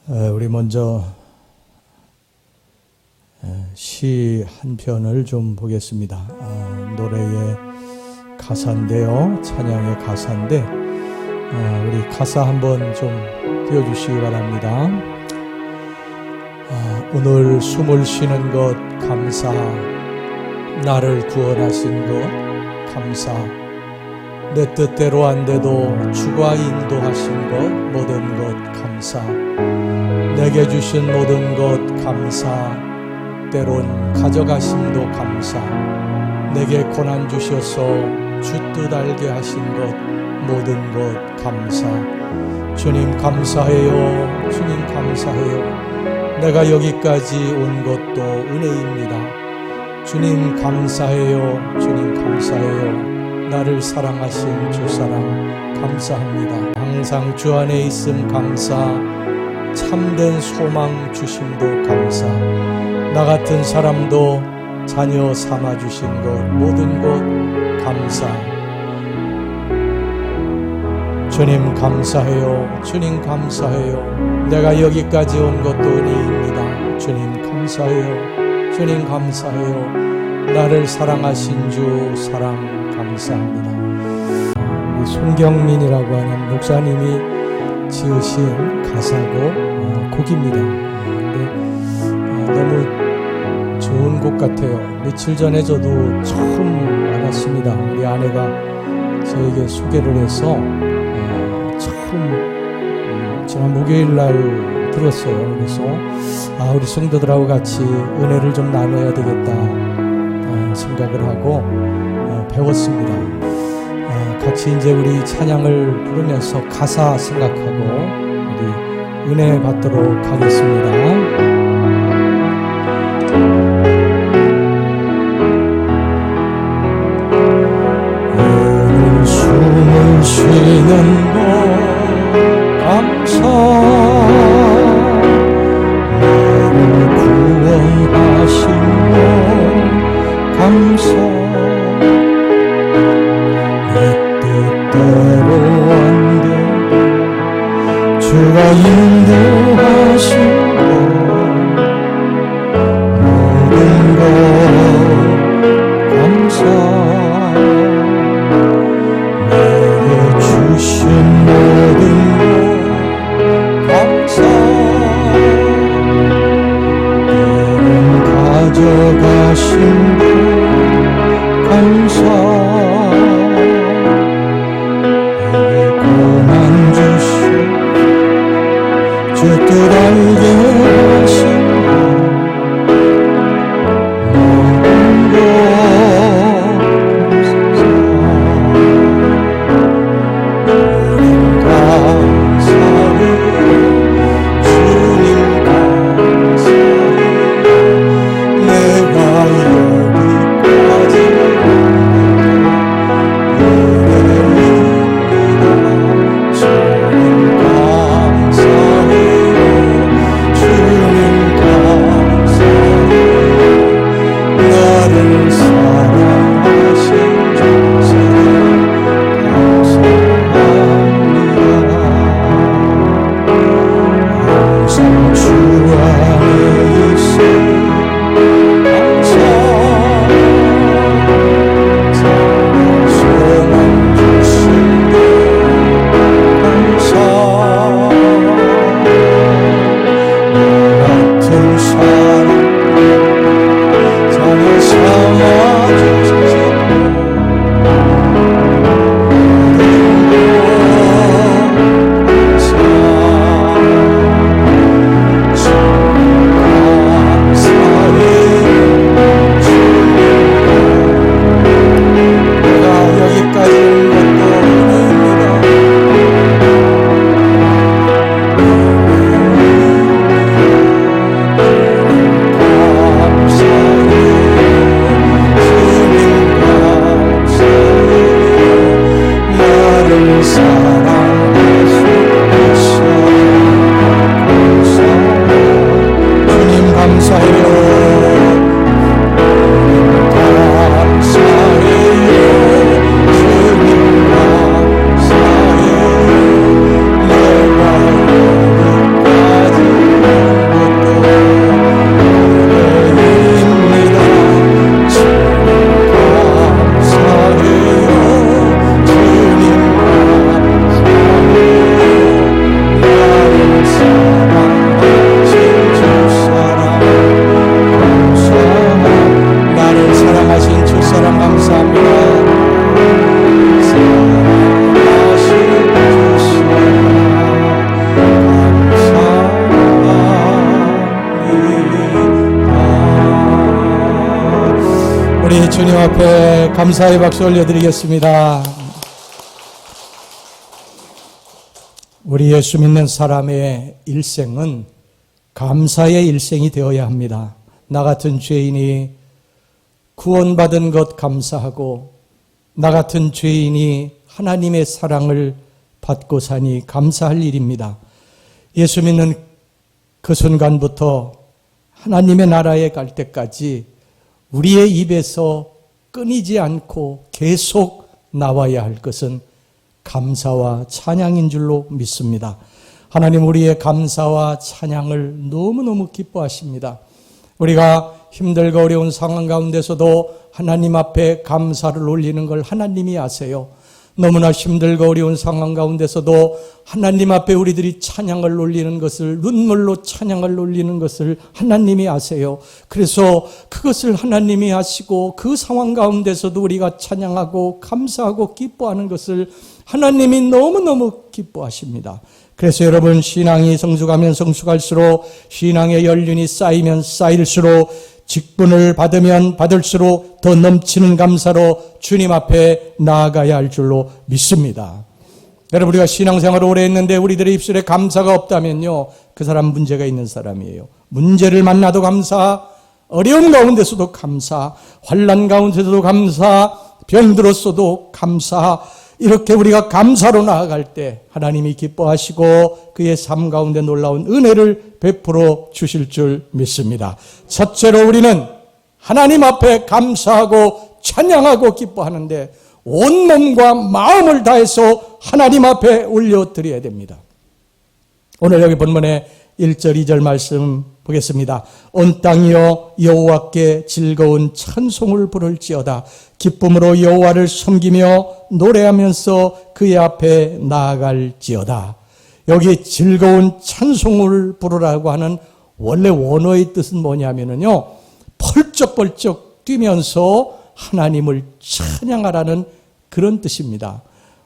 우리 먼저 시 한 편을 좀 보겠습니다. 노래의 가사인데요, 찬양의 가사인데 우리 가사 한번 좀 띄워주시기 바랍니다. 오늘 숨을 쉬는 것 감사, 나를 구원하신 것 감사, 내 뜻대로 안 돼도 주가 인도하신 것 모든 것 감사, 내게 주신 모든 것 감사, 때론 가져가심도 감사, 내게 고난 주셔서 주 뜻 알게 하신 것 모든 것 감사. 주님 감사해요. 주님 감사해요. 내가 여기까지 온 것도 은혜입니다. 주님 감사해요. 주님 감사해요. 나를 사랑하신 주 사랑 감사합니다. 항상 주 안에 있음 감사, 참된 소망 주심도 감사, 나 같은 사람도 자녀 삼아주신 것 모든 것 감사. 주님 감사해요. 주님 감사해요. 내가 여기까지 온 것도 은혜입니다. 주님 감사해요. 주님 감사해요. 나를 사랑하신 주 사랑 감사합니다. 우리 손경민이라고 하는 목사님이 지으신 가사고 곡입니다. 너무 좋은 곡 같아요. 며칠 전에 저도 처음 알았습니다. 우리 아내가 저에게 소개를 해서 처음 지난 목요일 날 들었어요. 그래서 우리 성도들하고 같이 은혜를 좀 나눠야 되겠다 생각을 하고 배웠습니다. 같이 이제 우리 찬양을 부르면서 가사 생각하고 우리 은혜 받도록 하겠습니다. 오늘 숨을 쉬는 것 감사, 나를 구원하신 것 감사, 내 뜻대로 안 되고 주가 인도하신 것 모든 것 감사, 내게 주신 모든 것 감사, 때론 가져가신 것 감사, 내게 고난 주신 주 뜻 알게 하신 내가 우리 주님 앞에 감사의 박수 올려드리겠습니다. 우리 예수 믿는 사람의 일생은 감사의 일생이 되어야 합니다. 나 같은 죄인이 구원받은 것 감사하고, 나 같은 죄인이 하나님의 사랑을 받고 사니 감사할 일입니다. 예수 믿는 그 순간부터 하나님의 나라에 갈 때까지 우리의 입에서 끊이지 않고 계속 나와야 할 것은 감사와 찬양인 줄로 믿습니다. 하나님 우리의 감사와 찬양을 너무너무 기뻐하십니다. 우리가 힘들고 어려운 상황 가운데서도 하나님 앞에 감사를 올리는 걸 하나님이 아세요. 너무나 힘들고 어려운 상황 가운데서도 하나님 앞에 우리들이 찬양을 올리는 것을, 눈물로 찬양을 올리는 것을 하나님이 아세요. 그래서 그것을 하나님이 아시고 그 상황 가운데서도 우리가 찬양하고 감사하고 기뻐하는 것을 하나님이 너무너무 기뻐하십니다. 그래서 여러분, 신앙이 성숙하면 성숙할수록, 신앙의 연륜이 쌓이면 쌓일수록, 직분을 받으면 받을수록 더 넘치는 감사로 주님 앞에 나아가야 할 줄로 믿습니다. 여러분, 우리가 신앙생활을 오래 했는데 우리들의 입술에 감사가 없다면요, 그 사람 문제가 있는 사람이에요. 문제를 만나도 감사, 어려운 가운데서도 감사, 환난 가운데서도 감사, 병들었어도 감사, 이렇게 우리가 감사로 나아갈 때 하나님이 기뻐하시고 그의 삶 가운데 놀라운 은혜를 베풀어 주실 줄 믿습니다. 첫째로 우리는 하나님 앞에 감사하고 찬양하고 기뻐하는데 온몸과 마음을 다해서 하나님 앞에 올려드려야 됩니다. 오늘 여기 본문에 1절 2절 말씀 보겠습니다. 온 땅이여 여호와께 즐거운 찬송을 부를지어다. 기쁨으로 여호와를 섬기며 노래하면서 그의 앞에 나아갈지어다. 여기 즐거운 찬송을 부르라고 하는 원래 원어의 뜻은 뭐냐면요, 펄쩍펄쩍 뛰면서 하나님을 찬양하라는 그런 뜻입니다.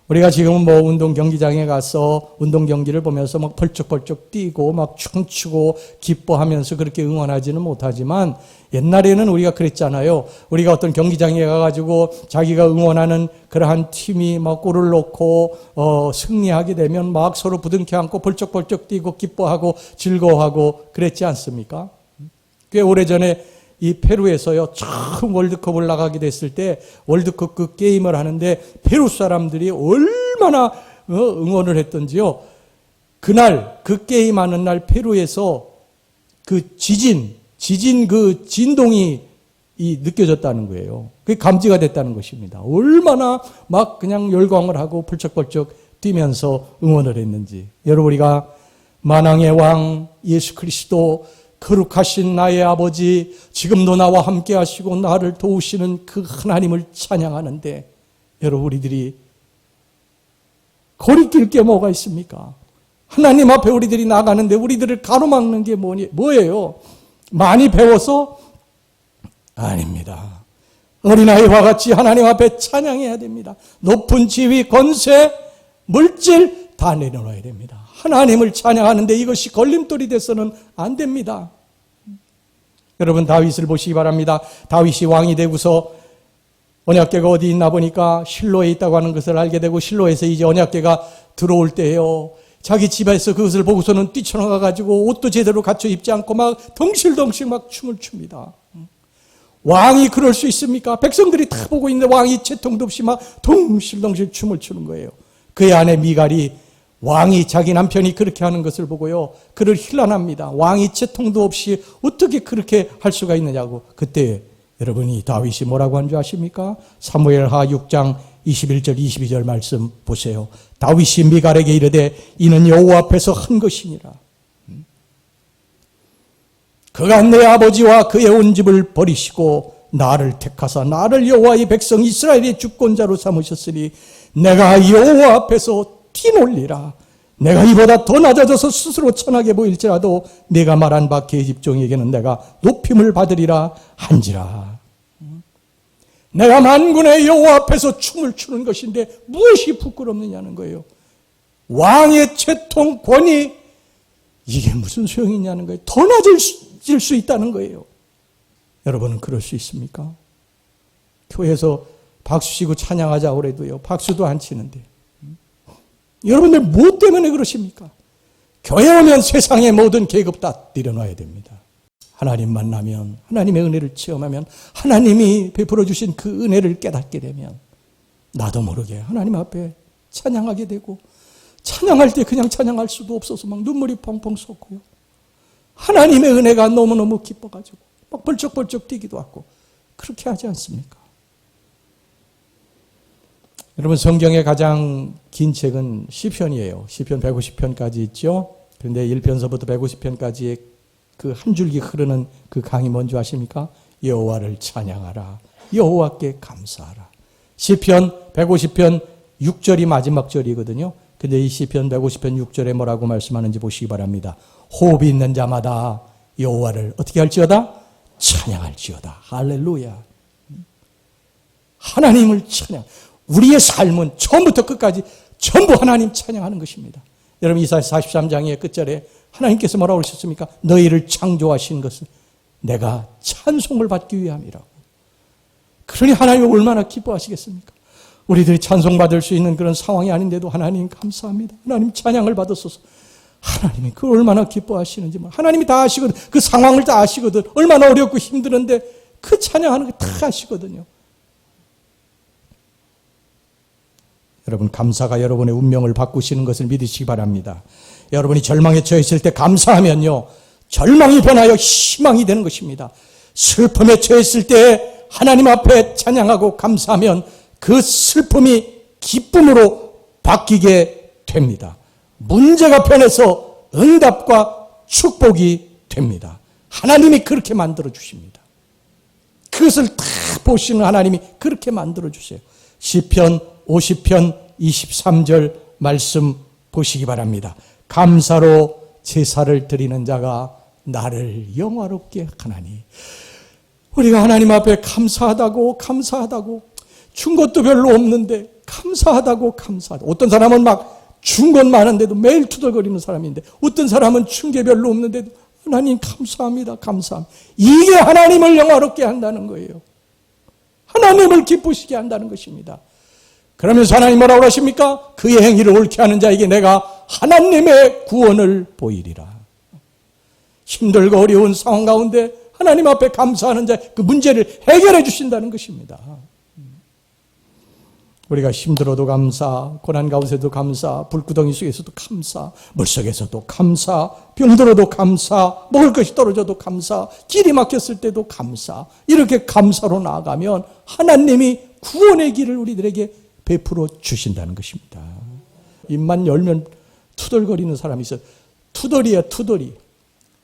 우리가 지금 뭐 운동 경기장에 가서 운동 경기를 보면서 막 펄쩍펄쩍 뛰고 막 춤추고 기뻐하면서 그렇게 응원하지는 못하지만, 옛날에는 우리가 그랬잖아요. 우리가 어떤 경기장에 가가지고 자기가 응원하는 그러한 팀이 막 골을 넣고 승리하게 되면 막 서로 부둥켜 안고 펄쩍펄쩍 뛰고 기뻐하고 즐거워하고 그랬지 않습니까? 꽤 오래전에 이 페루에서요, 처음 월드컵을 나가게 됐을 때 월드컵 그 게임을 하는데 페루 사람들이 얼마나 응원을 했던지요. 그날 그 게임하는 날 페루에서 그 지진 그 진동이 느껴졌다는 거예요. 그게 감지가 됐다는 것입니다. 얼마나 막 그냥 열광을 하고 펄쩍펄쩍 뛰면서 응원을 했는지. 여러분, 우리가 만왕의 왕 예수 그리스도, 거룩하신 나의 아버지, 지금도 나와 함께 하시고 나를 도우시는 그 하나님을 찬양하는데, 여러분, 우리들이 거리낄 게 뭐가 있습니까? 하나님 앞에 우리들이 나가는데 우리들을 가로막는 게 뭐예요? 많이 배워서? 아닙니다. 어린아이와 같이 하나님 앞에 찬양해야 됩니다. 높은 지위, 권세, 물질 다 내려놔야 됩니다. 하나님을 찬양하는데 이것이 걸림돌이 돼서는 안 됩니다. 여러분, 다윗을 보시기 바랍니다. 다윗이 왕이 되고서 언약궤가 어디 있나 보니까 실로에 있다고 하는 것을 알게 되고, 실로에서 이제 언약궤가 들어올 때예요. 자기 집에서 그것을 보고서는 뛰쳐나가 가지고 옷도 제대로 갖춰 입지 않고 막 덩실덩실 막 춤을 춥니다. 왕이 그럴 수 있습니까? 백성들이 다 보고 있는데 왕이 채통도 없이 막 덩실덩실 춤을 추는 거예요. 그의 아내 미갈이 왕이, 자기 남편이 그렇게 하는 것을 보고요, 그를 힐난합니다. 왕이 채통도 없이 어떻게 그렇게 할 수가 있느냐고. 그때 여러분이 다윗이 뭐라고 한 줄 아십니까? 사무엘하 6장 21절 22절 말씀 보세요. 다윗이 미갈에게 이르되 이는 여호와 앞에서 한 것이니라. 그가 내 아버지와 그의 온 집을 버리시고 나를 택하사 나를 여호와의 백성 이스라엘의 주권자로 삼으셨으니 내가 여호와 앞에서 뛰놀리라. 내가 이보다 더 낮아져서 스스로 천하게 보일지라도 내가 말한 바 그의 집종에게는 내가 높임을 받으리라 한지라. 내가 만군의 여호와 앞에서 춤을 추는 것인데 무엇이 부끄럽느냐는 거예요. 왕의 채통 권위, 이게 무슨 소용이 있냐는 거예요. 더 낮아질 수 있다는 거예요. 여러분은 그럴 수 있습니까? 교회에서 박수 치고 찬양하자고 그래도요, 박수도 안 치는데. 여러분들 뭐 때문에 그러십니까? 교회 오면 세상의 모든 계급 다 내려놔야 됩니다. 하나님 만나면, 하나님의 은혜를 체험하면, 하나님이 베풀어 주신 그 은혜를 깨닫게 되면 나도 모르게 하나님 앞에 찬양하게 되고, 찬양할 때 그냥 찬양할 수도 없어서 막 눈물이 펑펑 쏟고요. 하나님의 은혜가 너무너무 기뻐가지고 막 벌쩍벌쩍 뛰기도 하고, 그렇게 하지 않습니까? 여러분, 성경의 가장 긴 책은 시편이에요. 시편 150편까지 있죠. 그런데 1편서부터 150편까지의 그 한 줄기 흐르는 그 강이 뭔지 아십니까? 여호와를 찬양하라. 여호와께 감사하라. 시편 150편 6절이 마지막 절이거든요. 근데 이 시편 150편 6절에 뭐라고 말씀하는지 보시기 바랍니다. 호흡이 있는 자마다 여호와를 어떻게 할지어다? 찬양할지어다. 할렐루야. 하나님을 찬양. 우리의 삶은 처음부터 끝까지 전부 하나님 찬양하는 것입니다. 여러분, 이사야 43장의 끝절에 하나님께서 뭐라고 그러셨습니까? 너희를 창조하신 것은 내가 찬송을 받기 위함이라고. 그러니 하나님이 얼마나 기뻐하시겠습니까? 우리들이 찬송받을 수 있는 그런 상황이 아닌데도 하나님 감사합니다. 하나님 찬양을 받았소서. 하나님이 그걸 얼마나 기뻐하시는지, 하나님이 다 아시거든. 그 상황을 다 아시거든. 얼마나 어렵고 힘드는데 그 찬양하는 거 다 아시거든요. 여러분, 감사가 여러분의 운명을 바꾸시는 것을 믿으시기 바랍니다. 여러분이 절망에 처했을 때 감사하면요, 절망이 변하여 희망이 되는 것입니다. 슬픔에 처했을 때 하나님 앞에 찬양하고 감사하면 그 슬픔이 기쁨으로 바뀌게 됩니다. 문제가 변해서 응답과 축복이 됩니다. 하나님이 그렇게 만들어 주십니다. 그것을 다 보시는 하나님이 그렇게 만들어 주세요. 시편 50편 23절 말씀 보시기 바랍니다. 감사로 제사를 드리는 자가 나를 영화롭게 하나니. 우리가 하나님 앞에 감사하다고 준 것도 별로 없는데 감사하다고. 어떤 사람은 막 준 건 많은데도 매일 투덜거리는 사람인데, 어떤 사람은 준 게 별로 없는데도 하나님 감사합니다. 이게 하나님을 영화롭게 한다는 거예요. 하나님을 기쁘시게 한다는 것입니다. 그러면서 하나님 뭐라고 하십니까? 그의 행위를 옳게 하는 자에게 내가 하나님의 구원을 보이리라. 힘들고 어려운 상황 가운데 하나님 앞에 감사하는 자, 그 문제를 해결해 주신다는 것입니다. 우리가 힘들어도 감사, 고난 가운데도 감사, 불구덩이 속에서도 감사, 물속에서도 감사, 병들어도 감사, 먹을 것이 떨어져도 감사, 길이 막혔을 때도 감사. 이렇게 감사로 나아가면 하나님이 구원의 길을 우리들에게 베풀어 주신다는 것입니다. 입만 열면 투덜거리는 사람이 있어요. 투덜이야, 투덜이.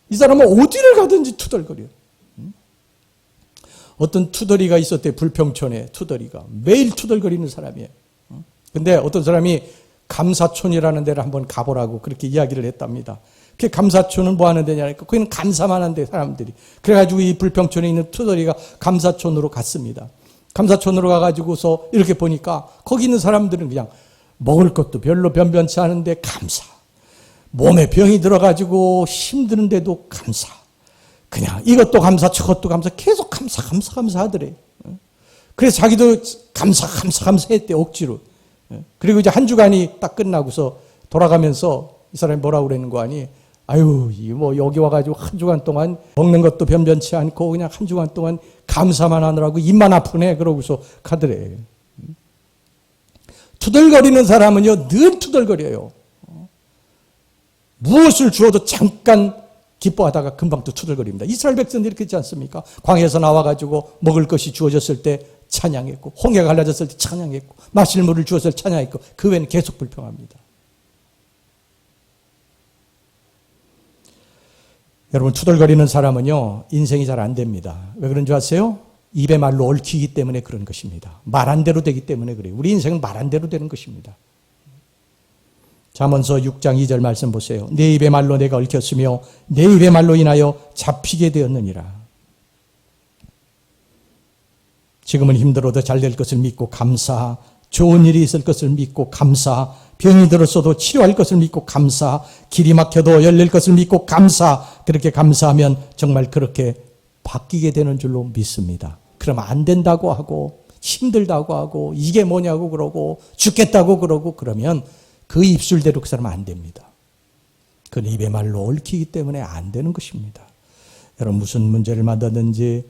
이 사람은 어디를 가든지 투덜거려요. 어떤 투덜이가 있었대, 불평촌에 투덜이가. 매일 투덜거리는 사람이에요. 근데 어떤 사람이 감사촌이라는 데를 한번 가보라고 그렇게 이야기를 했답니다. 그 감사촌은 뭐 하는 데냐니까 거기는 감사만 한대, 사람들이. 그래가지고 이 불평촌에 있는 투덜이가 감사촌으로 갔습니다. 감사촌으로 가가지고서 이렇게 보니까 거기 있는 사람들은 그냥 먹을 것도 별로 변변치 않은데 감사. 몸에 병이 들어가지고 힘드는데도 감사. 그냥 이것도 감사, 저것도 감사, 계속 감사 하더래. 그래서 자기도 감사 했대, 억지로. 그리고 이제 한 주간이 딱 끝나고서 돌아가면서 이 사람이 뭐라고 그러는 거 아니? 아유, 뭐 여기 와가지고 한 주간 동안 먹는 것도 변변치 않고 그냥 한 주간 동안 감사만 하느라고 입만 아프네. 그러고서 가더래. 투덜거리는 사람은요, 늘 투덜거려요. 무엇을 주어도 잠깐 기뻐하다가 금방 또 투덜거립니다. 이스라엘 백성들이 그렇지 않습니까? 광야에서 나와가지고 먹을 것이 주어졌을 때 찬양했고, 홍해가 갈라졌을 때 찬양했고, 마실 물을 주었을 때 찬양했고, 그 외에는 계속 불평합니다. 여러분, 투덜거리는 사람은요, 인생이 잘 안 됩니다. 왜 그런 줄 아세요? 입의 말로 얽히기 때문에 그런 것입니다. 말한 대로 되기 때문에 그래요. 우리 인생은 말한 대로 되는 것입니다. 잠언서 6장 2절 말씀 보세요. 내 입의 말로 내가 얽혔으며 내 입의 말로 인하여 잡히게 되었느니라. 지금은 힘들어도 잘 될 것을 믿고 감사, 좋은 일이 있을 것을 믿고 감사, 병이 들었어도 치료할 것을 믿고 감사, 길이 막혀도 열릴 것을 믿고 감사. 그렇게 감사하면 정말 그렇게 바뀌게 되는 줄로 믿습니다. 그러면 안 된다고 하고 힘들다고 하고 이게 뭐냐고 그러고 죽겠다고 그러고 그러면 그 입술대로 그 사람은 안 됩니다. 그건 입의 말로 얽히기 때문에 안 되는 것입니다. 여러분 무슨 문제를 만났는지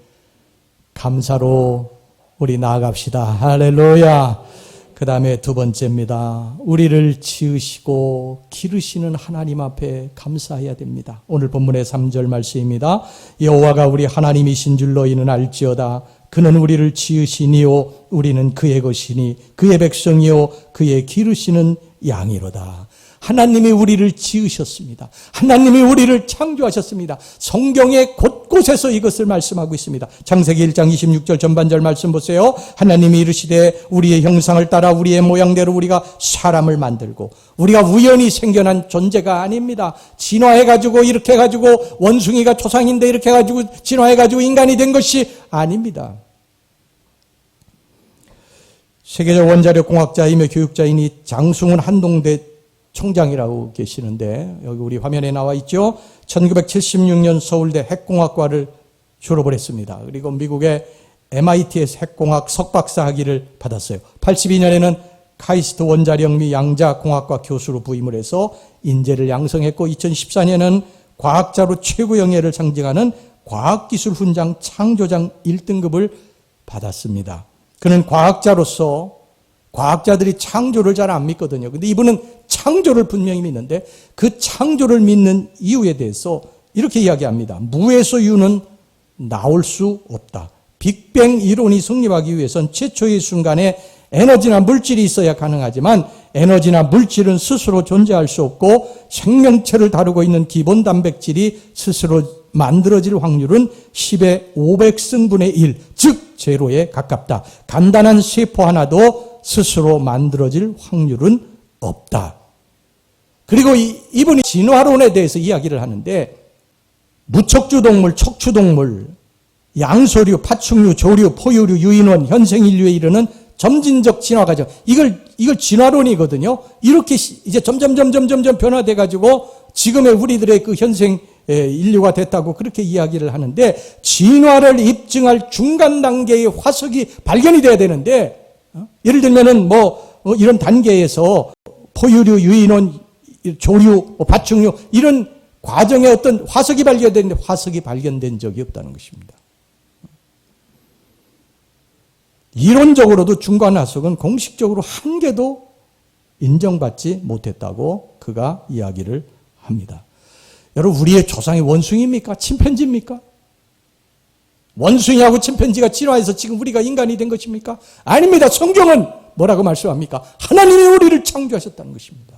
감사로 우리 나아갑시다. 할렐루야. 그 다음에 두 번째입니다. 우리를 지으시고 기르시는 하나님 앞에 감사해야 됩니다. 오늘 본문의 3절 말씀입니다. 여호와가 우리 하나님이신 줄 너희는 알지어다. 그는 우리를 지으시니요 우리는 그의 것이니 그의 백성이요 그의 기르시는 양이로다. 하나님이 우리를 지으셨습니다. 하나님이 우리를 창조하셨습니다. 성경의 곳곳에서 이것을 말씀하고 있습니다. 창세기 1장 26절 전반절 말씀 보세요. 하나님이 이르시되 우리의 형상을 따라 우리의 모양대로 우리가 사람을 만들고, 우리가 우연히 생겨난 존재가 아닙니다. 진화해가지고 이렇게 해가지고 원숭이가 초상인데 이렇게 해가지고 진화해가지고 인간이 된 것이 아닙니다. 세계적 원자력 공학자이며 교육자이니 장승훈 한동대 총장이라고 계시는데 여기 우리 화면에 나와 있죠. 1976년 서울대 핵공학과를 졸업을 했습니다. 그리고 미국의 MIT에서 핵공학 석박사 학위를 받았어요. 82년에는 카이스트 원자력 및 양자공학과 교수로 부임을 해서 인재를 양성했고 2014년에는 과학자로 최고 영예를 상징하는 과학기술 훈장 창조장 1등급을 받았습니다. 그는 과학자로서 과학자들이 창조를 잘 안 믿거든요. 근데 이분은 창조를 분명히 믿는데 그 창조를 믿는 이유에 대해서 이렇게 이야기합니다. 무에서 유는 나올 수 없다. 빅뱅 이론이 성립하기 위해선 최초의 순간에 에너지나 물질이 있어야 가능하지만 에너지나 물질은 스스로 존재할 수 없고 생명체를 다루고 있는 기본 단백질이 스스로 만들어질 확률은 10의 500승분의 1, 즉 제로에 가깝다. 간단한 세포 하나도 스스로 만들어질 확률은 없다. 그리고 이분이 진화론에 대해서 이야기를 하는데 무척주 동물, 척추 동물, 양서류, 파충류, 조류, 포유류, 유인원, 현생 인류에 이르는 점진적 진화 과정. 이걸 진화론이거든요. 이렇게 이제 점점 변화돼 가지고 지금의 우리들의 그 현생 인류가 됐다고 그렇게 이야기를 하는데 진화를 입증할 중간 단계의 화석이 발견이 돼야 되는데 예를 들면은 이런 단계에서 포유류, 유인원, 조류, 파충류 이런 과정에 어떤 화석이 발견됐는데 화석이 발견된 적이 없다는 것입니다. 이론적으로도 중간 화석은 공식적으로 한 개도 인정받지 못했다고 그가 이야기를 합니다. 여러분 우리의 조상이 원숭이입니까? 침팬지입니까? 원숭이하고 침팬지가 진화해서 지금 우리가 인간이 된 것입니까? 아닙니다. 성경은 뭐라고 말씀합니까? 하나님이 우리를 창조하셨다는 것입니다.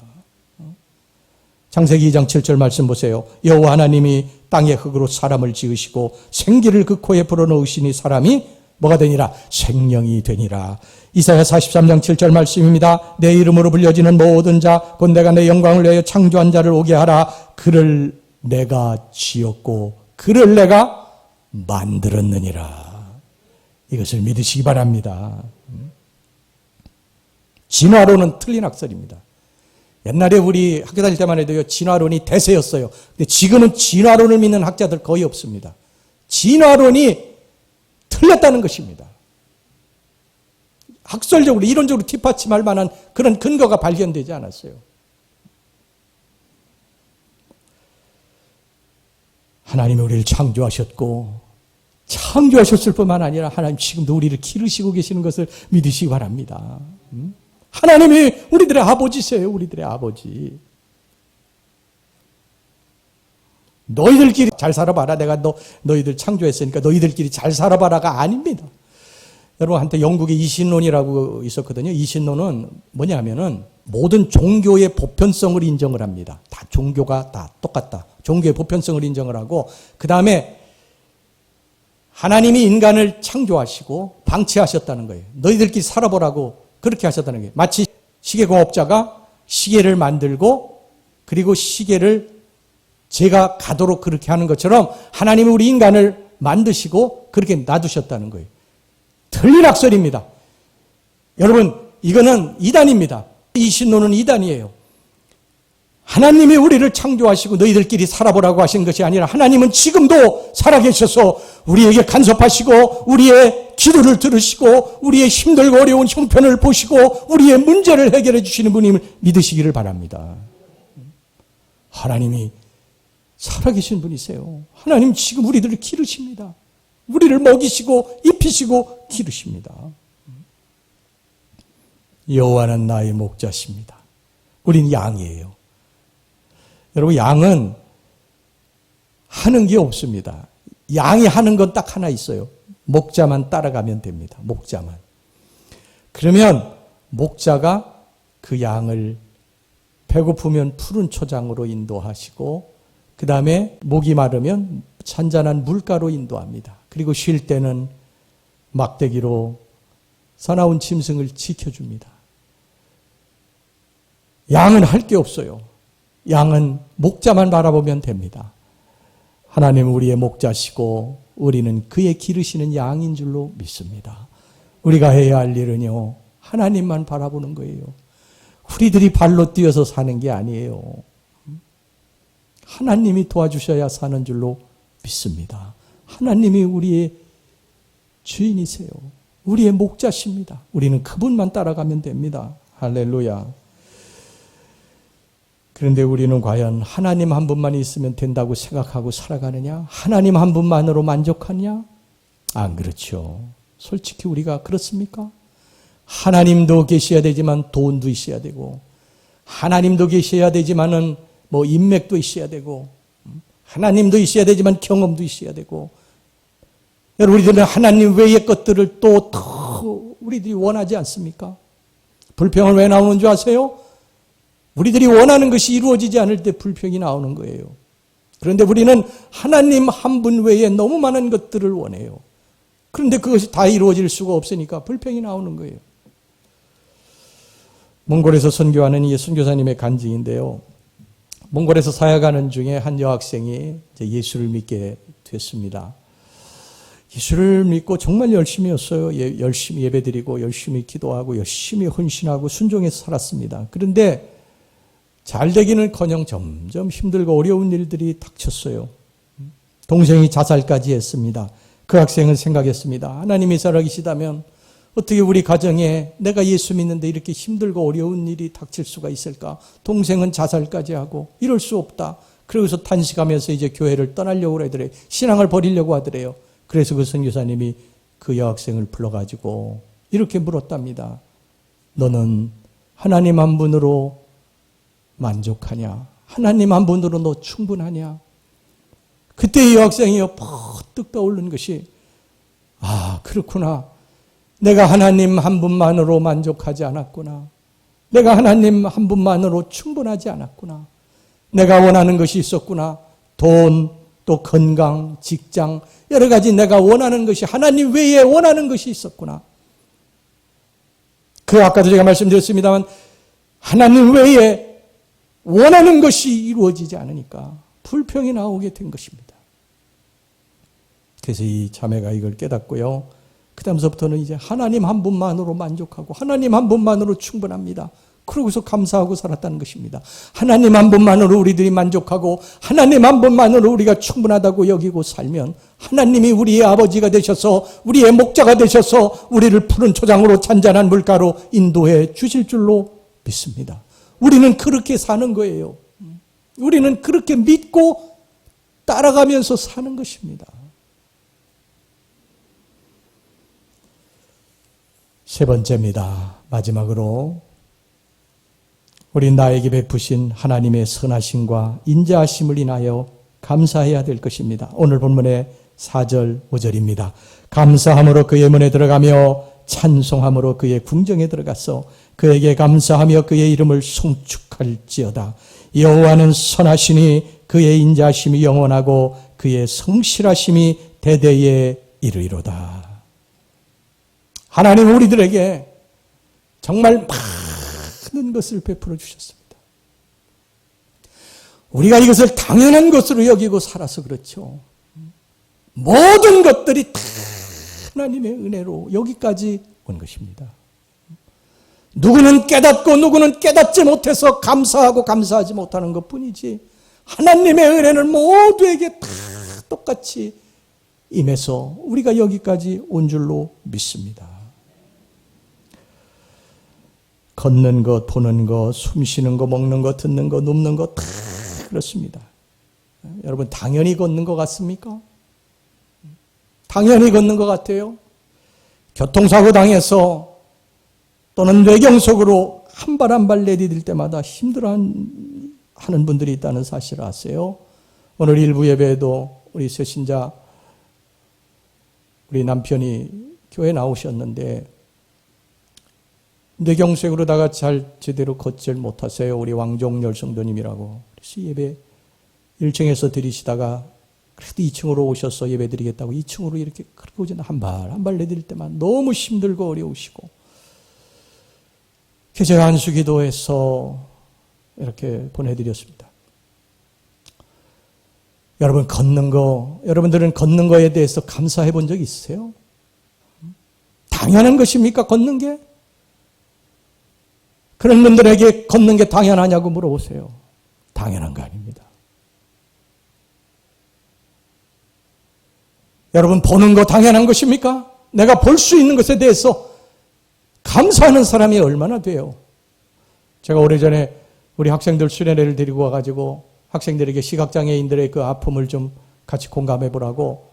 창세기 2장 7절 말씀 보세요. 여호와 하나님이 땅의 흙으로 사람을 지으시고 생기를 그 코에 불어넣으시니 사람이 뭐가 되니라? 생명이 되니라. 이사야 43장 7절 말씀입니다. 내 이름으로 불려지는 모든 자 곧 내가 내 영광을 위하여 창조한 자를 오게 하라. 그를 내가 지었고 그를 내가 만들었느니라. 이것을 믿으시기 바랍니다. 진화론은 틀린 학설입니다. 옛날에 우리 학교 다닐 때만 해도 진화론이 대세였어요. 근데 지금은 진화론을 믿는 학자들 거의 없습니다. 진화론이 틀렸다는 것입니다. 학설적으로 이론적으로 뒷받침할 만한 그런 근거가 발견되지 않았어요. 하나님이 우리를 창조하셨고 창조하셨을 뿐만 아니라 하나님 지금도 우리를 기르시고 계시는 것을 믿으시기 바랍니다. 하나님이 우리들의 아버지세요. 우리들의 아버지. 너희들끼리 잘 살아봐라. 내가 너희들 창조했으니까 너희들끼리 잘 살아봐라가 아닙니다. 여러분 한때 영국에 이신론이라고 있었거든요. 이신론은 뭐냐면은 모든 종교의 보편성을 인정을 합니다. 다 종교가 다 똑같다. 종교의 보편성을 인정을 하고 그 다음에 하나님이 인간을 창조하시고 방치하셨다는 거예요. 너희들끼리 살아보라고 그렇게 하셨다는 거예요. 마치 시계공업자가 시계를 만들고 그리고 시계를 제가 가도록 그렇게 하는 것처럼 하나님이 우리 인간을 만드시고 그렇게 놔두셨다는 거예요. 틀린 학설입니다. 여러분 이거는 이단입니다. 이 신론은 이단이에요. 하나님이 우리를 창조하시고 너희들끼리 살아보라고 하신 것이 아니라 하나님은 지금도 살아계셔서 우리에게 간섭하시고 우리의 기도를 들으시고 우리의 힘들고 어려운 형편을 보시고 우리의 문제를 해결해 주시는 분임을 믿으시기를 바랍니다. 하나님이 살아계신 분이세요. 하나님 지금 우리들을 기르십니다. 우리를 먹이시고 입히시고 기르십니다. 여호와는 나의 목자십니다. 우린 양이에요. 여러분, 양은 하는 게 없습니다. 양이 하는 건 딱 하나 있어요. 목자만 따라가면 됩니다. 목자만. 그러면 목자가 그 양을 배고프면 푸른 초장으로 인도하시고 그 다음에 목이 마르면 잔잔한 물가로 인도합니다. 그리고 쉴 때는 막대기로 사나운 짐승을 지켜줍니다. 양은 할 게 없어요. 양은 목자만 바라보면 됩니다. 하나님은 우리의 목자시고 우리는 그의 기르시는 양인 줄로 믿습니다. 우리가 해야 할 일은요, 하나님만 바라보는 거예요. 우리들이 발로 뛰어서 사는 게 아니에요. 하나님이 도와주셔야 사는 줄로 믿습니다. 하나님이 우리의 주인이세요. 우리의 목자십니다. 우리는 그분만 따라가면 됩니다. 할렐루야. 그런데 우리는 과연 하나님 한 분만 있으면 된다고 생각하고 살아가느냐? 하나님 한 분만으로 만족하냐? 안 그렇죠. 솔직히 우리가 그렇습니까? 하나님도 계셔야 되지만 돈도 있어야 되고, 하나님도 계셔야 되지만은 인맥도 있어야 되고, 하나님도 있어야 되지만 경험도 있어야 되고, 여러분, 우리들은 하나님 외의 것들을 또 더 우리들이 원하지 않습니까? 불평은 왜 나오는 줄 아세요? 우리들이 원하는 것이 이루어지지 않을 때 불평이 나오는 거예요. 그런데 우리는 하나님 한 분 외에 너무 많은 것들을 원해요. 그런데 그것이 다 이루어질 수가 없으니까 불평이 나오는 거예요. 몽골에서 선교하는 이 선교사님의 간증인데요. 몽골에서 사역하는 중에 한 여학생이 예수를 믿게 됐습니다. 예수를 믿고 정말 열심히 했어요. 열심히 예배드리고 열심히 기도하고 열심히 헌신하고 순종해서 살았습니다. 그런데 잘 되기는커녕 점점 힘들고 어려운 일들이 닥쳤어요. 동생이 자살까지 했습니다. 그 학생은 생각했습니다. 하나님이 살아계시다면 어떻게 우리 가정에 내가 예수 믿는데 이렇게 힘들고 어려운 일이 닥칠 수가 있을까? 동생은 자살까지 하고 이럴 수 없다. 그러고서 탄식하면서 이제 교회를 떠나려고 하더래요. 신앙을 버리려고 하더래요. 그래서 그 선교사님이 그 여학생을 불러가지고 이렇게 물었답니다. 너는 하나님 한 분으로 만족하냐? 하나님 한 분으로 너 충분하냐? 그때 이 여학생이 퍼뜩 떠오른 것이, 그렇구나. 내가 하나님 한 분만으로 만족하지 않았구나. 내가 하나님 한 분만으로 충분하지 않았구나. 내가 원하는 것이 있었구나. 돈, 또 건강, 직장, 여러 가지 내가 원하는 것이 하나님 외에 원하는 것이 있었구나. 아까도 제가 말씀드렸습니다만 하나님 외에 원하는 것이 이루어지지 않으니까 불평이 나오게 된 것입니다. 그래서 이 자매가 이걸 깨닫고요. 그 다음서부터는 이제 하나님 한 분만으로 만족하고 하나님 한 분만으로 충분합니다. 그러고서 감사하고 살았다는 것입니다. 하나님 한 분만으로 우리들이 만족하고 하나님 한 분만으로 우리가 충분하다고 여기고 살면 하나님이 우리의 아버지가 되셔서 우리의 목자가 되셔서 우리를 푸른 초장으로 잔잔한 물가로 인도해 주실 줄로 믿습니다. 우리는 그렇게 사는 거예요. 우리는 그렇게 믿고 따라가면서 사는 것입니다. 세 번째입니다. 마지막으로 우리 나에게 베푸신 하나님의 선하심과 인자하심을 인하여 감사해야 될 것입니다. 오늘 본문의 4절 5절입니다. 감사함으로 그의 문에 들어가며 찬송함으로 그의 궁정에 들어가서 그에게 감사하며 그의 이름을 송축할지어다. 여호와는 선하시니 그의 인자하심이 영원하고 그의 성실하심이 대대에 이르리로다. 하나님 우리들에게 정말 많은 것을 베풀어 주셨습니다. 우리가 이것을 당연한 것으로 여기고 살아서 그렇죠. 모든 것들이 다 하나님의 은혜로 여기까지 온 것입니다. 누구는 깨닫고 누구는 깨닫지 못해서 감사하고 감사하지 못하는 것뿐이지 하나님의 은혜는 모두에게 다 똑같이 임해서 우리가 여기까지 온 줄로 믿습니다. 걷는 것, 보는 것, 숨 쉬는 것, 먹는 것, 듣는 것, 눕는 것 다 그렇습니다. 여러분 당연히 걷는 것 같습니까? 당연히 걷는 것 같아요. 교통사고 당해서 또는 뇌경 속으로 한 발 한 발 내디딜 때마다 힘들어하는 분들이 있다는 사실을 아세요? 오늘 일부 예배에도 우리 새신자 우리 남편이 교회 나오셨는데 뇌경색으로다가 잘 제대로 걷질 못하세요. 우리 왕종열 성도님이라고. 그래서 예배 1층에서 드리시다가 그래도 2층으로 오셔서 예배 드리겠다고 2층으로 이렇게 그렇게 오잖아. 한 발 한 발 내드릴 때만 너무 힘들고 어려우시고 제가 안수 기도해서 이렇게 보내드렸습니다. 여러분 걷는 거, 여러분들은 걷는 거에 대해서 감사해 본 적 있으세요? 당연한 것입니까? 걷는 게? 그런 분들에게 걷는 게 당연하냐고 물어보세요. 당연한 거 아닙니다. 여러분 보는 거 당연한 것입니까? 내가 볼 수 있는 것에 대해서 감사하는 사람이 얼마나 돼요? 제가 오래전에 우리 학생들 수련회를 데리고 와가지고 학생들에게 시각장애인들의 그 아픔을 좀 같이 공감해 보라고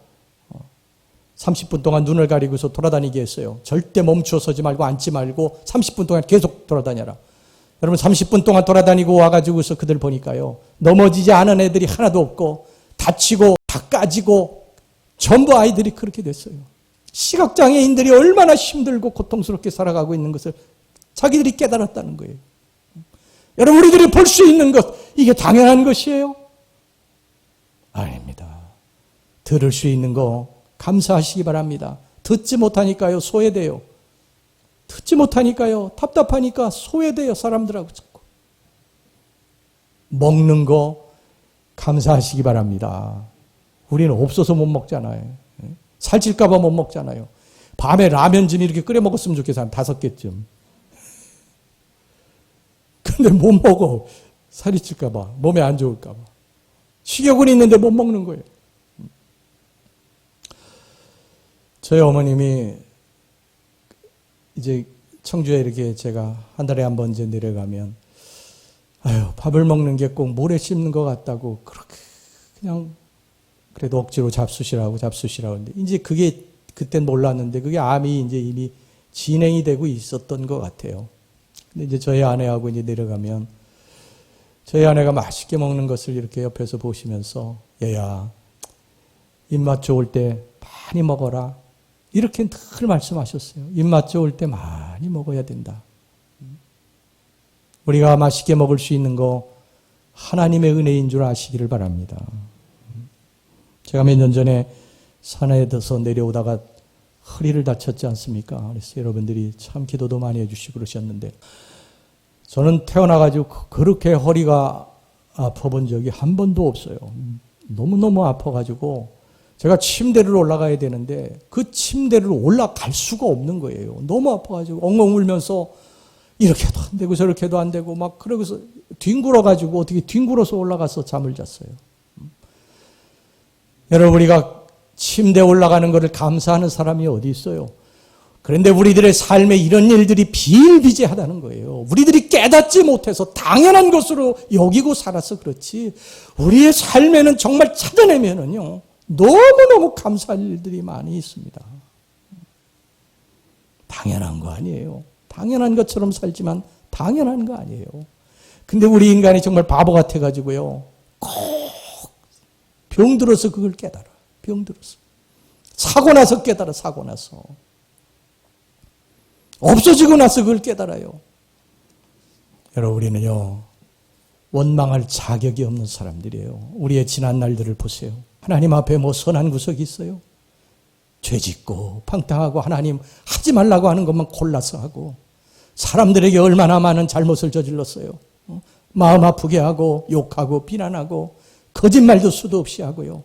30분 동안 눈을 가리고서 돌아다니게 했어요. 절대 멈추어 서지 말고 앉지 말고 30분 동안 계속 돌아다녀라. 여러분 30분 동안 돌아다니고 와가지고서 그들 보니까요. 넘어지지 않은 애들이 하나도 없고 다치고 다 까지고 전부 아이들이 그렇게 됐어요. 시각장애인들이 얼마나 힘들고 고통스럽게 살아가고 있는 것을 자기들이 깨달았다는 거예요. 여러분 우리들이 볼 수 있는 것 이게 당연한 것이에요? 아닙니다. 들을 수 있는 거 감사하시기 바랍니다. 듣지 못하니까요 소외돼요. 듣지 못하니까요 답답하니까 소외돼요. 사람들하고 자꾸. 먹는 거 감사하시기 바랍니다. 우리는 없어서 못 먹잖아요. 살찔까 봐 못 먹잖아요. 밤에 라면 좀 이렇게 끓여 먹었으면 좋겠어요. 한 5개쯤. 근데 못 먹어. 살이 찔까 봐. 몸에 안 좋을까 봐. 식욕은 있는데 못 먹는 거예요. 저희 어머님이 이제 청주에 이렇게 제가 한 달에 한 번 이제 내려가면 아유 밥을 먹는 게 꼭 모래 씹는 것 같다고 그렇게 그냥 그래도 억지로 잡수시라고 하는데 이제 그게 그땐 몰랐는데 그게 암이 이제 이미 진행이 되고 있었던 것 같아요. 근데 이제 저희 아내하고 이제 내려가면 저희 아내가 맛있게 먹는 것을 이렇게 옆에서 보시면서 얘야 입맛 좋을 때 많이 먹어라. 이렇게 늘 말씀하셨어요. 입맛 좋을 때 많이 먹어야 된다. 우리가 맛있게 먹을 수 있는 거 하나님의 은혜인 줄 아시기를 바랍니다. 제가 몇 년 전에 산에서 내려오다가 허리를 다쳤지 않습니까? 그래서 여러분들이 참 기도도 많이 해주시고 그러셨는데 저는 태어나가지고 그렇게 허리가 아파본 적이 한 번도 없어요. 너무너무 아파가지고 제가 침대를 올라가야 되는데 그 침대를 올라갈 수가 없는 거예요. 너무 아파가지고 엉엉 울면서 이렇게도 안 되고 저렇게도 안 되고 막 그러고서 뒹굴어가지고 어떻게 뒹굴어서 올라가서 잠을 잤어요. 여러분 우리가 침대에 올라가는 것을 감사하는 사람이 어디 있어요? 그런데 우리들의 삶에 이런 일들이 비일비재하다는 거예요. 우리들이 깨닫지 못해서 당연한 것으로 여기고 살아서 그렇지 우리의 삶에는 정말 찾아내면은요 너무너무 감사할 일들이 많이 있습니다. 당연한 거 아니에요. 당연한 것처럼 살지만 당연한 거 아니에요. 근데 우리 인간이 정말 바보 같아가지고요 꼭 병들어서 그걸 깨달아. 병들어서. 사고 나서 깨달아. 사고 나서. 없어지고 나서 그걸 깨달아요. 여러분 우리는요 원망할 자격이 없는 사람들이에요. 우리의 지난 날들을 보세요. 하나님 앞에 뭐 선한 구석이 있어요? 죄짓고 방탕하고 하나님 하지 말라고 하는 것만 골라서 하고 사람들에게 얼마나 많은 잘못을 저질렀어요. 마음 아프게 하고 욕하고 비난하고 거짓말도 수도 없이 하고요.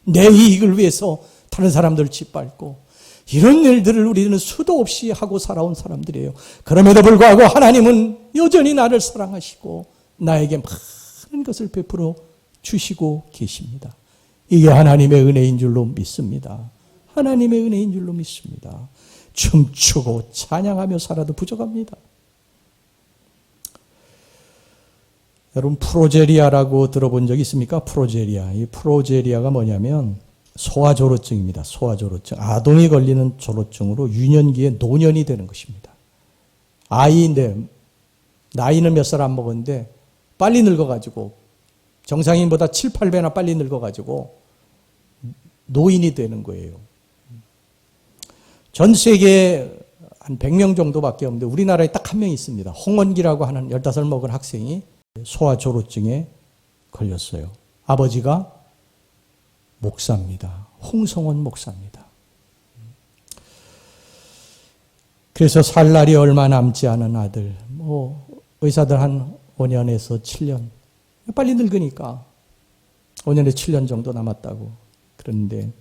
내 이익을 위해서 다른 사람들을 짓밟고 이런 일들을 우리는 수도 없이 하고 살아온 사람들이에요. 그럼에도 불구하고 하나님은 여전히 나를 사랑하시고 나에게 많은 것을 베풀어 주시고 계십니다. 이게 하나님의 은혜인 줄로 믿습니다. 하나님의 은혜인 줄로 믿습니다. 춤추고 찬양하며 살아도 부족합니다. 여러분, 프로제리아라고 들어본 적 있습니까? 프로제리아. 이 프로제리아가 뭐냐면 소아조로증입니다. 소아조로증. 아동이 걸리는 조로증으로 유년기에 노년이 되는 것입니다. 아이인데 나이는 몇 살 안 먹었는데 빨리 늙어가지고 정상인보다 7, 8배나 빨리 늙어가지고 노인이 되는 거예요. 전 세계에 한 100명 정도밖에 없는데 우리나라에 딱 한 명 있습니다. 홍원기라고 하는 15살 먹은 학생이 소아조로증에 걸렸어요. 아버지가 목사입니다. 홍성원 목사입니다. 그래서 살 날이 얼마 남지 않은 아들, 의사들 한 5년에서 7년. 빨리 늙으니까 5년에 7년 정도 남았다고. 그런데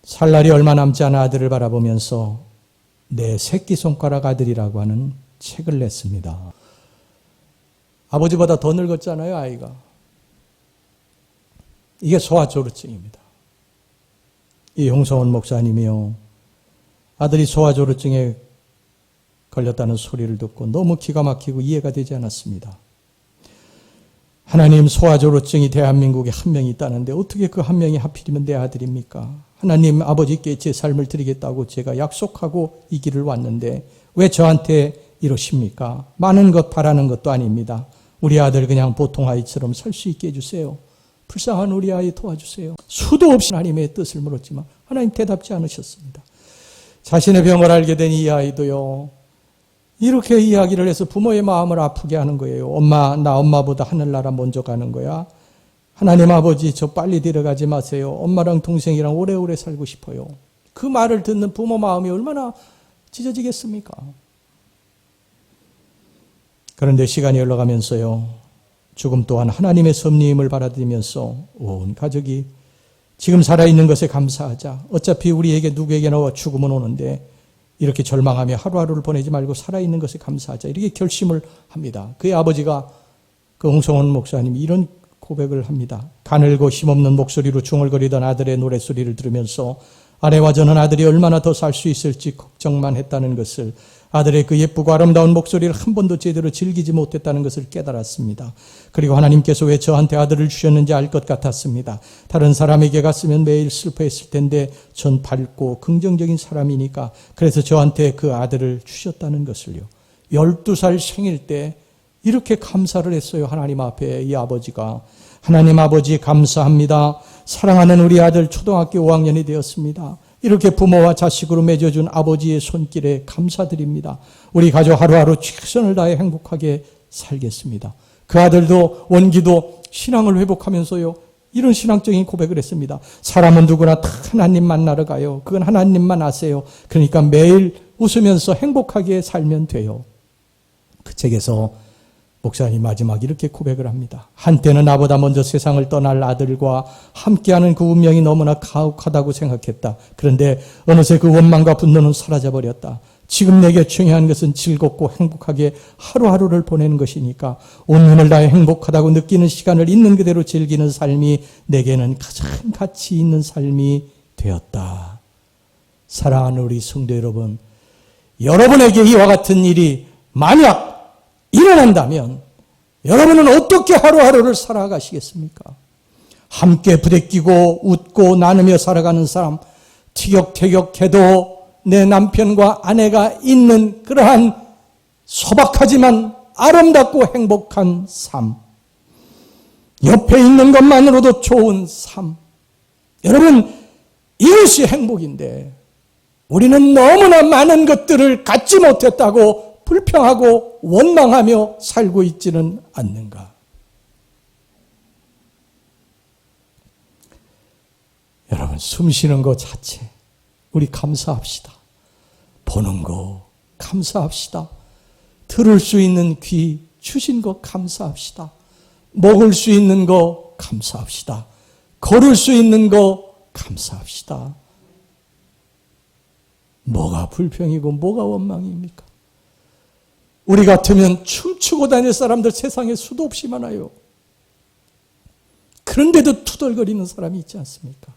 살 날이 얼마 남지 않은 아들을 바라보면서 내 새끼손가락 아들이라고 하는 책을 냈습니다. 아버지보다 더 늙었잖아요, 아이가. 이게 소아조루증입니다. 이 홍성원 목사님이요, 아들이 소아조루증에 걸렸다는 소리를 듣고 너무 기가 막히고 이해가 되지 않았습니다. 하나님, 소아조루증이 대한민국에 한 명이 있다는데 어떻게 그 한 명이 하필이면 내 아들입니까? 하나님, 아버지께 제 삶을 드리겠다고 제가 약속하고 이 길을 왔는데 왜 저한테 이러십니까? 많은 것 바라는 것도 아닙니다. 우리 아들 그냥 보통 아이처럼 살 수 있게 해주세요. 불쌍한 우리 아이 도와주세요. 수도 없이 하나님의 뜻을 물었지만 하나님 대답지 않으셨습니다. 자신의 병을 알게 된 이 아이도요, 이렇게 이야기를 해서 부모의 마음을 아프게 하는 거예요. 엄마, 나 엄마보다 하늘나라 먼저 가는 거야. 하나님 아버지, 저 빨리 데려가지 마세요. 엄마랑 동생이랑 오래오래 살고 싶어요. 그 말을 듣는 부모 마음이 얼마나 찢어지겠습니까? 그런데 시간이 흘러가면서요, 죽음 또한 하나님의 섭리임을 받아들이면서 온 가족이 지금 살아있는 것에 감사하자. 어차피 우리에게 누구에게나 죽음은 오는데 이렇게 절망하며 하루하루를 보내지 말고 살아있는 것에 감사하자. 이렇게 결심을 합니다. 그의 아버지가, 그 홍성원 목사님이 이런 고백을 합니다. 가늘고 힘없는 목소리로 중얼거리던 아들의 노랫소리를 들으면서 아내와 저는 아들이 얼마나 더 살 수 있을지 걱정만 했다는 것을, 아들의 그 예쁘고 아름다운 목소리를 한 번도 제대로 즐기지 못했다는 것을 깨달았습니다. 그리고 하나님께서 왜 저한테 아들을 주셨는지 알 것 같았습니다. 다른 사람에게 갔으면 매일 슬퍼했을 텐데 전 밝고 긍정적인 사람이니까 그래서 저한테 그 아들을 주셨다는 것을요. 12살 생일 때 이렇게 감사를 했어요. 하나님 앞에 이 아버지가. 하나님 아버지 감사합니다. 사랑하는 우리 아들 초등학교 5학년이 되었습니다. 이렇게 부모와 자식으로 맺어준 아버지의 손길에 감사드립니다. 우리 가족 하루하루 최선을 다해 행복하게 살겠습니다. 그 아들도, 원기도 신앙을 회복하면서요, 이런 신앙적인 고백을 했습니다. 사람은 누구나 다 하나님 만나러 가요. 그건 하나님만 아세요. 그러니까 매일 웃으면서 행복하게 살면 돼요. 그 책에서 목사님 마지막 이렇게 고백을 합니다. 한때는 나보다 먼저 세상을 떠날 아들과 함께하는 그 운명이 너무나 가혹하다고 생각했다. 그런데 어느새 그 원망과 분노는 사라져버렸다. 지금 내게 중요한 것은 즐겁고 행복하게 하루하루를 보내는 것이니까 온 힘을 다해 행복하다고 느끼는 시간을 있는 그대로 즐기는 삶이 내게는 가장 가치 있는 삶이 되었다. 사랑하는 우리 성도 여러분, 여러분에게 이와 같은 일이 만약 일어난다면 여러분은 어떻게 하루하루를 살아가시겠습니까? 함께 부대끼고 웃고 나누며 살아가는 사람, 티격태격해도 내 남편과 아내가 있는 그러한 소박하지만 아름답고 행복한 삶, 옆에 있는 것만으로도 좋은 삶, 여러분, 이것이 행복인데 우리는 너무나 많은 것들을 갖지 못했다고 불평하고 원망하며 살고 있지는 않는가? 여러분, 숨 쉬는 것 자체 우리 감사합시다. 보는 거 감사합시다. 들을 수 있는 귀 주신 거 감사합시다. 먹을 수 있는 거 감사합시다. 걸을 수 있는 거 감사합시다. 뭐가 불평이고 뭐가 원망입니까? 우리 같으면 춤추고 다닐 사람들 세상에 수도 없이 많아요. 그런데도 투덜거리는 사람이 있지 않습니까?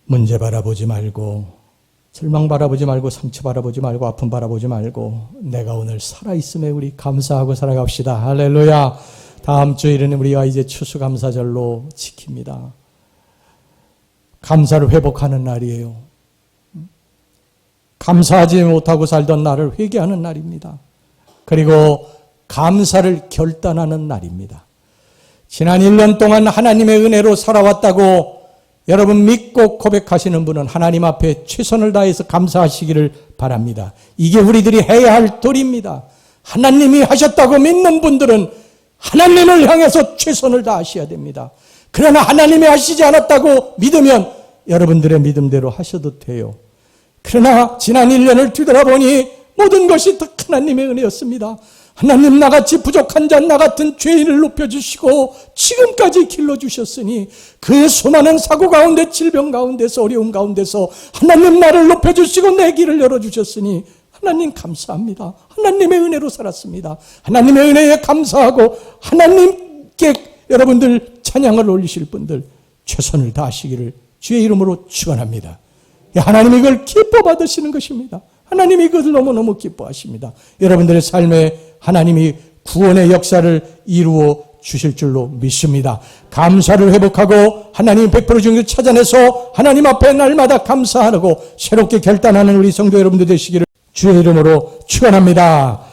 문제 바라보지 말고, 절망 바라보지 말고, 상처 바라보지 말고, 아픔 바라보지 말고, 내가 오늘 살아있음에 우리 감사하고 살아갑시다. 할렐루야. 다음 주일에는 우리가 이제 추수감사절로 지킵니다. 감사를 회복하는 날이에요. 감사하지 못하고 살던 날을 회개하는 날입니다. 그리고 감사를 결단하는 날입니다. 지난 1년 동안 하나님의 은혜로 살아왔다고 여러분 믿고 고백하시는 분은 하나님 앞에 최선을 다해서 감사하시기를 바랍니다. 이게 우리들이 해야 할 도리입니다. 하나님이 하셨다고 믿는 분들은 하나님을 향해서 최선을 다하셔야 됩니다. 그러나 하나님이 하시지 않았다고 믿으면 여러분들의 믿음대로 하셔도 돼요. 그러나 지난 1년을 뒤돌아보니 모든 것이 다 하나님의 은혜였습니다. 하나님, 나같이 부족한 자, 나 같은 죄인을 높여주시고 지금까지 길러주셨으니 그 수많은 사고 가운데, 질병 가운데서, 어려움 가운데서 하나님 나를 높여주시고 내 길을 열어주셨으니 하나님 감사합니다. 하나님의 은혜로 살았습니다. 하나님의 은혜에 감사하고 하나님께 여러분들 찬양을 올리실 분들 최선을 다하시기를 주의 이름으로 축원합니다. 하나님이 이걸 기뻐 받으시는 것입니다. 하나님이 그것을 너무너무 기뻐하십니다. 여러분들의 삶에 하나님이 구원의 역사를 이루어 주실 줄로 믿습니다. 감사를 회복하고 하나님 100% 중을 찾아내서 하나님 앞에 날마다 감사하고 새롭게 결단하는 우리 성도 여러분들 되시기를 주의 이름으로 축원합니다.